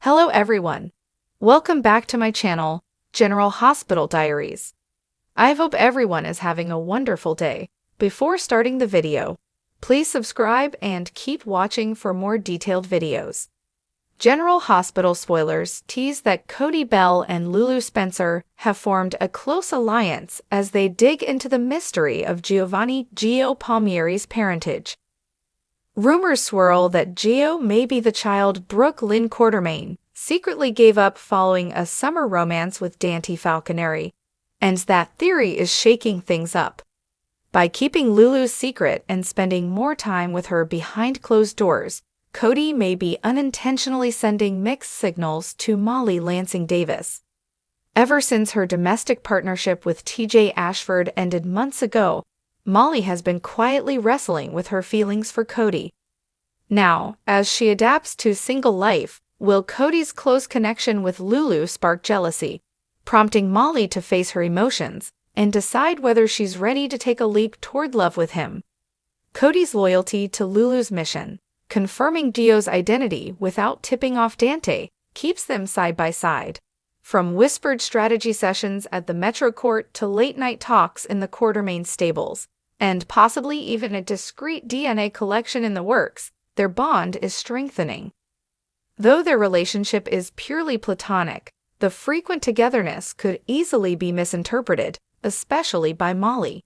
Hello everyone. Welcome back to my channel, General Hospital Diaries. I hope everyone is having a wonderful day. Before starting the video, please subscribe and keep watching for more detailed videos. General Hospital spoilers tease that Cody Bell and Lulu Spencer have formed a close alliance as they dig into the mystery of Giovanni Gio Palmieri's parentage. Rumors swirl that Gio may be the child Brooke Lynn Quartermaine secretly gave up following a summer romance with Dante Falconeri, and that theory is shaking things up. By keeping Lulu's secret and spending more time with her behind closed doors, Cody may be unintentionally sending mixed signals to Molly Lansing Davis. Ever since her domestic partnership with TJ Ashford ended months ago, Molly has been quietly wrestling with her feelings for Cody. Now, as she adapts to single life, will Cody's close connection with Lulu spark jealousy, prompting Molly to face her emotions and decide whether she's ready to take a leap toward love with him? Cody's loyalty to Lulu's mission, confirming Gio's identity without tipping off Dante, keeps them side by side. From whispered strategy sessions at the Metro Court to late-night talks in the Quartermaine stables, and possibly even a discreet DNA collection in the works, their bond is strengthening. Though their relationship is purely platonic, the frequent togetherness could easily be misinterpreted, especially by Molly.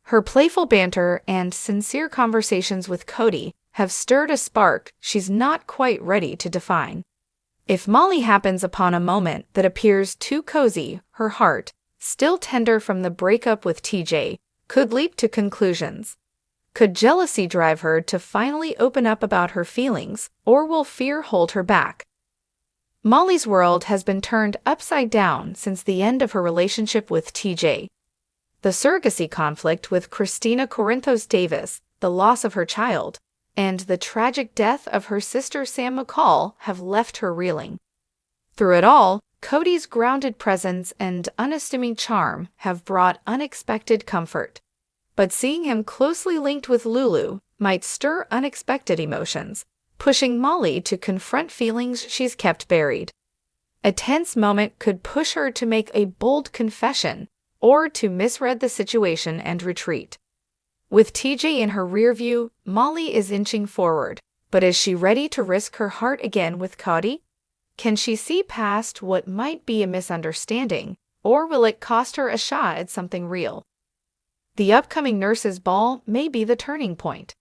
Her playful banter and sincere conversations with Cody have stirred a spark she's not quite ready to define. If Molly happens upon a moment that appears too cozy, her heart, still tender from the breakup with TJ, could leap to conclusions. Could jealousy drive her to finally open up about her feelings, or will fear hold her back? Molly's world has been turned upside down since the end of her relationship with TJ. The surrogacy conflict with Christina Corinthos Davis, the loss of her child, and the tragic death of her sister Sam McCall have left her reeling. Through it all, Cody's grounded presence and unassuming charm have brought unexpected comfort. But seeing him closely linked with Lulu might stir unexpected emotions, pushing Molly to confront feelings she's kept buried. A tense moment could push her to make a bold confession or to misread the situation and retreat. With TJ in her rear view, Molly is inching forward, but is she ready to risk her heart again with Cody? Can she see past what might be a misunderstanding, or will it cost her a shot at something real? The upcoming nurses' ball may be the turning point.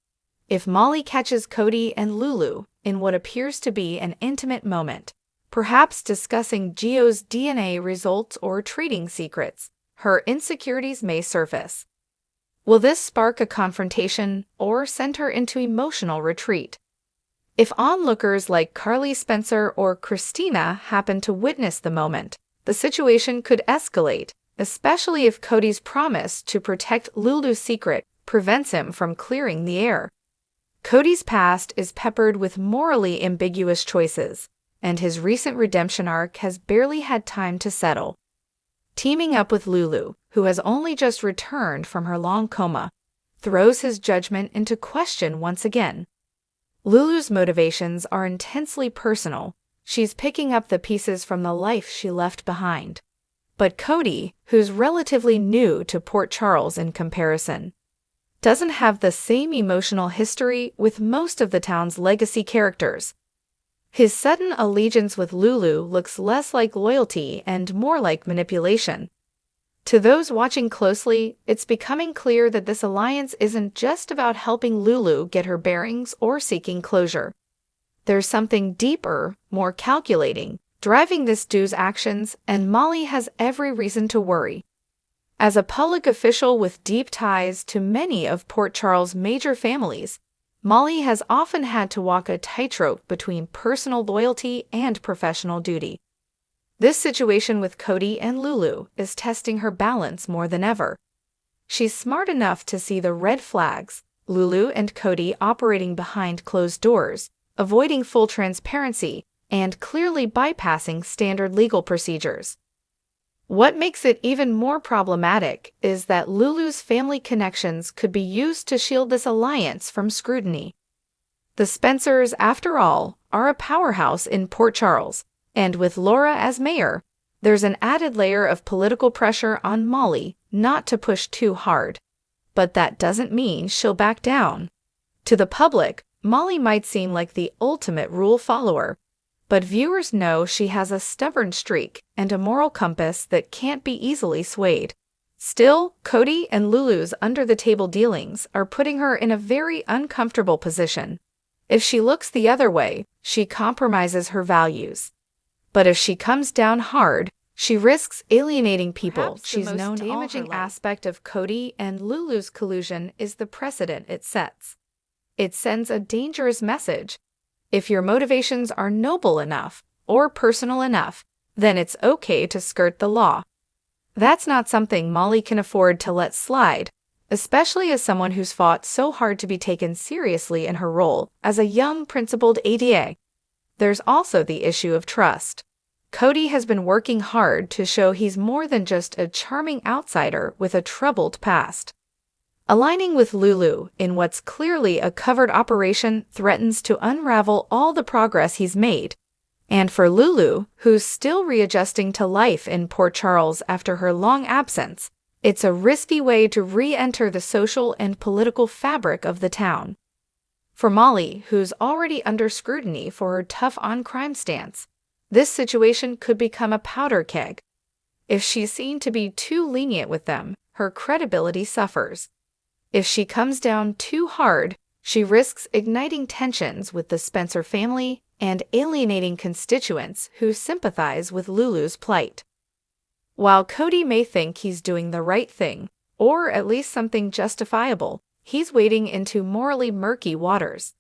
If Molly catches Cody and Lulu in what appears to be an intimate moment, perhaps discussing Gio's DNA results or treating secrets, her insecurities may surface. Will this spark a confrontation or send her into emotional retreat? If onlookers like Carly Spencer or Christina happen to witness the moment, the situation could escalate, especially if Cody's promise to protect Lulu's secret prevents him from clearing the air. Cody's past is peppered with morally ambiguous choices, and his recent redemption arc has barely had time to settle. Teaming up with Lulu, who has only just returned from her long coma, throws his judgment into question once again. Lulu's motivations are intensely personal. She's picking up the pieces from the life she left behind. But Cody, who's relatively new to Port Charles in comparison, doesn't have the same emotional history with most of the town's legacy characters. His sudden allegiance with Lulu looks less like loyalty and more like manipulation. To those watching closely, it's becoming clear that this alliance isn't just about helping Lulu get her bearings or seeking closure. There's something deeper, more calculating, driving this duo's actions, and Molly has every reason to worry. As a public official with deep ties to many of Port Charles' major families, Molly has often had to walk a tightrope between personal loyalty and professional duty. This situation with Cody and Lulu is testing her balance more than ever. She's smart enough to see the red flags, Lulu and Cody operating behind closed doors, avoiding full transparency, and clearly bypassing standard legal procedures. What makes it even more problematic is that Lulu's family connections could be used to shield this alliance from scrutiny. The Spencers, after all, are a powerhouse in Port Charles, and with Laura as mayor, there's an added layer of political pressure on Molly not to push too hard. But that doesn't mean she'll back down. To the public, Molly might seem like the ultimate rule follower, but viewers know she has a stubborn streak and a moral compass that can't be easily swayed. Still, Cody and Lulu's under-the-table dealings are putting her in a very uncomfortable position. If she looks the other way, she compromises her values. But if she comes down hard, she risks alienating people she's known. The most damaging aspect of Cody and Lulu's collusion is the precedent it sets. It sends a dangerous message. If your motivations are noble enough or personal enough, then it's okay to skirt the law. That's not something Molly can afford to let slide, especially as someone who's fought so hard to be taken seriously in her role as a young principled ADA. There's also the issue of trust. Cody has been working hard to show he's more than just a charming outsider with a troubled past. Aligning with Lulu in what's clearly a covered operation threatens to unravel all the progress he's made. And for Lulu, who's still readjusting to life in Port Charles after her long absence, it's a risky way to re-enter the social and political fabric of the town. For Molly, who's already under scrutiny for her tough-on-crime stance, this situation could become a powder keg. If she's seen to be too lenient with them, her credibility suffers. If she comes down too hard, she risks igniting tensions with the Spencer family and alienating constituents who sympathize with Lulu's plight. While Cody may think he's doing the right thing, or at least something justifiable, he's wading into morally murky waters.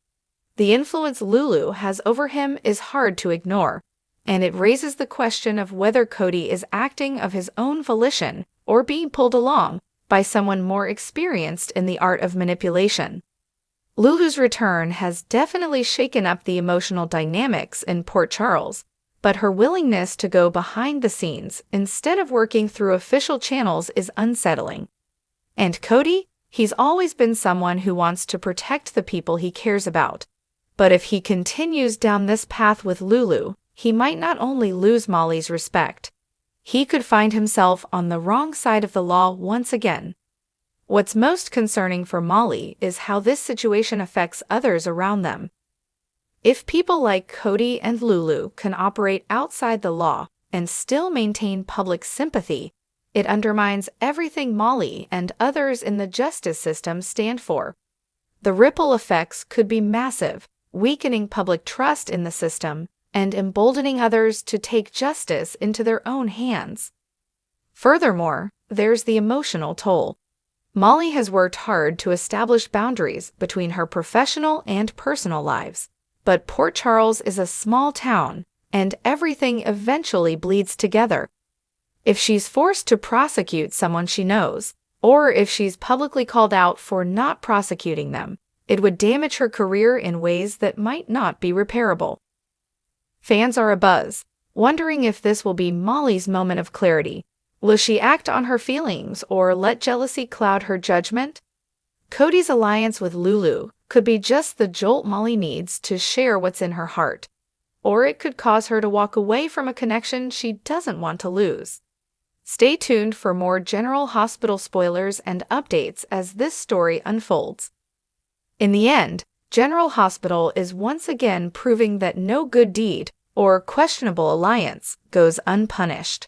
The influence Lulu has over him is hard to ignore, and it raises the question of whether Cody is acting of his own volition or being pulled along by someone more experienced in the art of manipulation. Lulu's return has definitely shaken up the emotional dynamics in Port Charles, but her willingness to go behind the scenes instead of working through official channels is unsettling. And Cody? He's always been someone who wants to protect the people he cares about. But if he continues down this path with Lulu, he might not only lose Molly's respect, he could find himself on the wrong side of the law once again. What's most concerning for Molly is how this situation affects others around them. If people like Cody and Lulu can operate outside the law and still maintain public sympathy, it undermines everything Molly and others in the justice system stand for. The ripple effects could be massive, weakening public trust in the system and emboldening others to take justice into their own hands. Furthermore, there's the emotional toll. Molly has worked hard to establish boundaries between her professional and personal lives, but Port Charles is a small town, and everything eventually bleeds together. If she's forced to prosecute someone she knows, or if she's publicly called out for not prosecuting them, it would damage her career in ways that might not be repairable. Fans are abuzz, wondering if this will be Molly's moment of clarity. Will she act on her feelings or let jealousy cloud her judgment? Cody's alliance with Lulu could be just the jolt Molly needs to share what's in her heart, or it could cause her to walk away from a connection she doesn't want to lose. Stay tuned for more General Hospital spoilers and updates as this story unfolds. In the end, General Hospital is once again proving that no good deed or questionable alliance goes unpunished.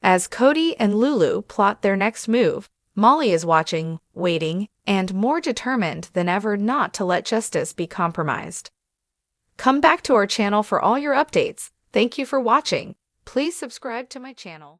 As Cody and Lulu plot their next move, Molly is watching, waiting, and more determined than ever not to let justice be compromised. Come back to our channel for all your updates. Thank you for watching. Please subscribe to my channel.